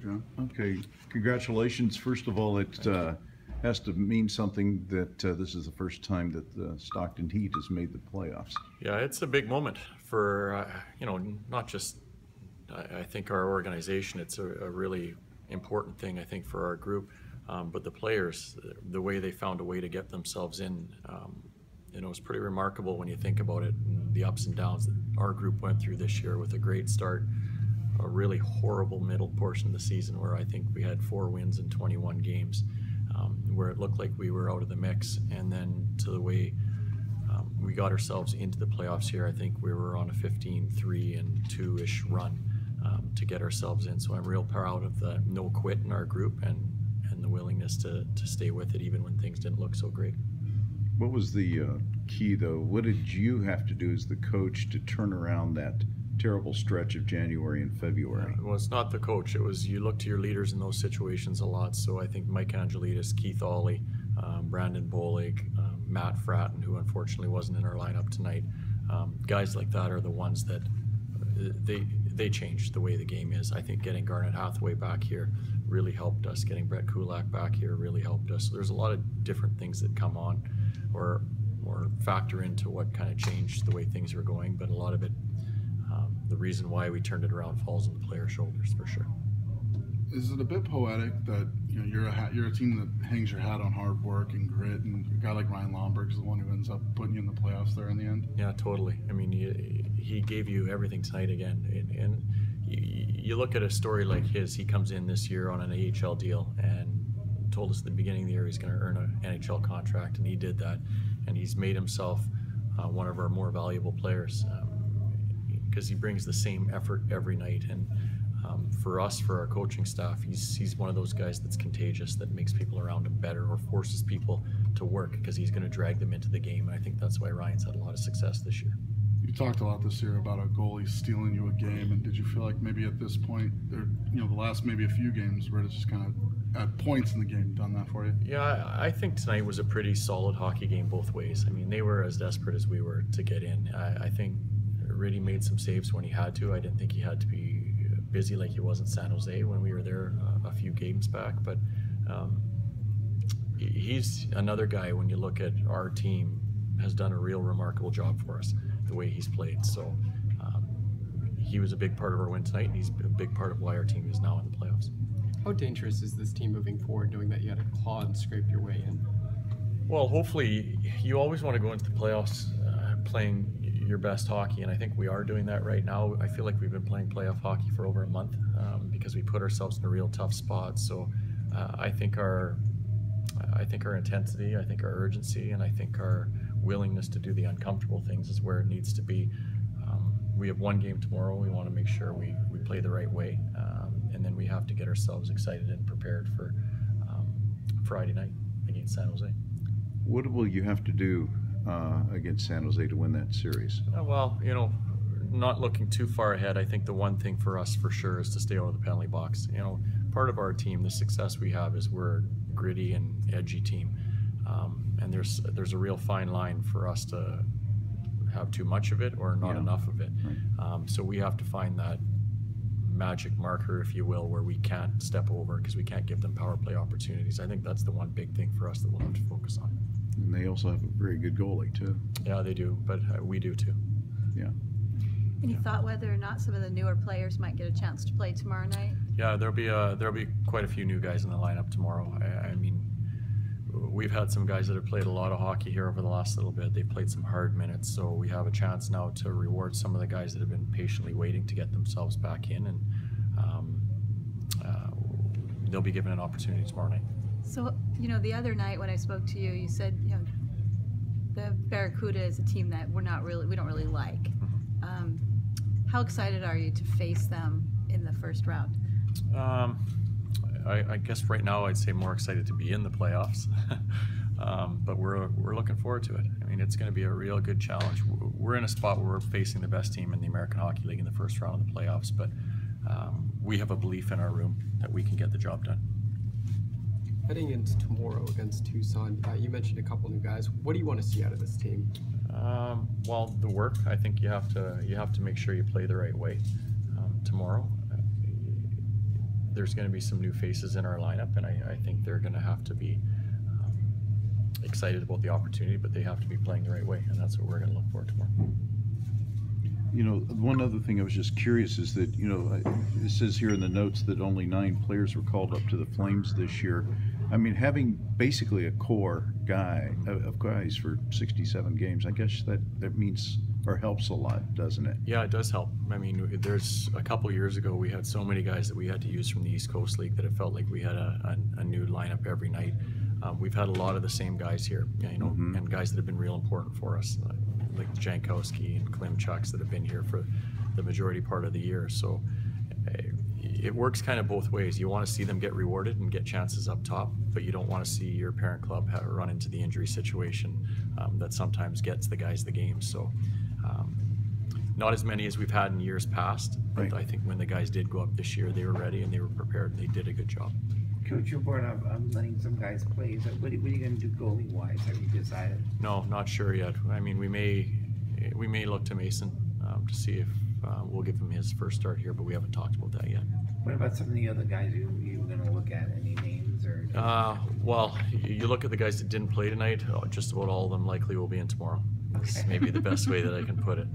John. Okay, congratulations. First of all, it has to mean something that this is the first time that the Stockton Heat has made the playoffs. Yeah, it's a big moment for, not just, I think, our organization. It's a really important thing, I think, for our group. But the players, the way they found a way to get themselves in, it's pretty remarkable when you think about it, and the ups and downs that our group went through this year with a great start, a really horrible middle portion of the season where I think we had 4 wins in 21 games, where it looked like we were out of the mix, and then to the way we got ourselves into the playoffs here. I think we were on a 15-3 and 2-ish run to get ourselves in. So I'm real proud of the no quit in our group and the willingness to stay with it even when things didn't look so great. What was the key, though? What did you have to do as the coach to turn around that terrible stretch of January and February? Well, it's not the coach. It was, you look to your leaders in those situations a lot. So I think Mike Angelides, Keith Ollie, Brandon Bolig, Matt Fratton, who unfortunately wasn't in our lineup tonight. Guys like that are the ones that they changed the way the game is. I think getting Garnet Hathaway back here really helped us. Getting Brett Kulak back here really helped us. So there's a lot of different things that come on or factor into what kind of changed the way things were going, but a lot of it, the reason why we turned it around falls on the players' shoulders for sure. Is it a bit poetic that you're a team that hangs your hat on hard work and grit, and a guy like Ryan Lomberg is the one who ends up putting you in the playoffs there in the end? Yeah, totally. I mean, he gave you everything tonight again, and you look at a story like his. He comes in this year on an AHL deal and told us at the beginning of the year he's going to earn an NHL contract, and he did that, and he's made himself one of our more valuable players because he brings the same effort every night. And for us, for our coaching staff, he's one of those guys that's contagious, that makes people around him better or forces people to work because he's going to drag them into the game. And I think that's why Ryan's had a lot of success this year. You talked a lot this year about a goalie stealing you a game, and did you feel like maybe at this point, the last maybe a few games where it's just kind of at points in the game done that for you? Yeah, I think tonight was a pretty solid hockey game both ways. I mean, they were as desperate as we were to get in. I think Riddy made some saves when he had to. I didn't think he had to be busy like he was in San Jose when we were there a few games back, but he's another guy, when you look at our team, has done a real remarkable job for us, the way he's played. So he was a big part of our win tonight, and he's a big part of why our team is now in the playoffs. How dangerous is this team moving forward, knowing that you had to claw and scrape your way in? Well, hopefully, you always want to go into the playoffs playing your best hockey, and I think we are doing that right now. I feel like we've been playing playoff hockey for over a month because we put ourselves in a real tough spot. So I think our intensity, I think our urgency, and I think our willingness to do the uncomfortable things is where it needs to be. We have one game tomorrow. We want to make sure we play the right way, and then we have to get ourselves excited and prepared for Friday night against San Jose. What will you have to do against San Jose to win that series? Well, not looking too far ahead, I think the one thing for us for sure is to stay out of the penalty box. Part of our team, the success we have is we're a gritty and edgy team, and there's a real fine line for us to have too much of it or not enough of it. Right. So we have to find that magic marker, if you will, where we can't step over because we can't give them power play opportunities. I think that's the one big thing for us that we'll have to focus on. And they also have a very good goalie too. Yeah, they do, but we do too. Yeah. Any thought whether or not some of the newer players might get a chance to play tomorrow night? Yeah, there'll be quite a few new guys in the lineup tomorrow. I mean, we've had some guys that have played a lot of hockey here over the last little bit. They've played some hard minutes, so we have a chance now to reward some of the guys that have been patiently waiting to get themselves back in, and they'll be given an opportunity tomorrow night. So, the other night when I spoke to you, you said, the Barracuda is a team that we don't really like. Mm-hmm. How excited are you to face them in the first round? I guess right now I'd say more excited to be in the playoffs, but we're looking forward to it. I mean, it's going to be a real good challenge. We're in a spot where we're facing the best team in the American Hockey League in the first round of the playoffs, but we have a belief in our room that we can get the job done. Heading into tomorrow against Tucson, you mentioned a couple new guys. What do you want to see out of this team? Well, the work. I think you have to make sure you play the right way tomorrow. there's going to be some new faces in our lineup, and I think they're going to have to be excited about the opportunity, but they have to be playing the right way, and that's what we're going to look for tomorrow. You know, one other thing I was just curious is that, you know, it says here in the notes that only 9 players were called up to the Flames this year. I mean, having basically a core of guys for 67 games, I guess that means or helps a lot, doesn't it? Yeah, it does help. I mean, there's a couple years ago we had so many guys that we had to use from the East Coast League that it felt like we had a new lineup every night. We've had a lot of the same guys here, you know, and guys that have been real important for us, like Jankowski and clinch that have been here for the majority part of the year. So it works kind of both ways. You want to see them get rewarded and get chances up top, but you don't want to see your parent club run into the injury situation that sometimes gets the guys the game. So not as many as we've had in years past, but Right. I think when the guys did go up this year, they were ready and they were prepared and they did a good job. Coach, you brought up letting some guys play. So what are you going to do goalie wise? Have you decided? No, not sure yet. I mean, we may look to Mason to see if we'll give him his first start here, but we haven't talked about that yet. What about some of the other guys you were going to look at? Any names or? Well, you look at the guys that didn't play tonight, just about all of them likely will be in tomorrow. That's maybe the best way that I can put it.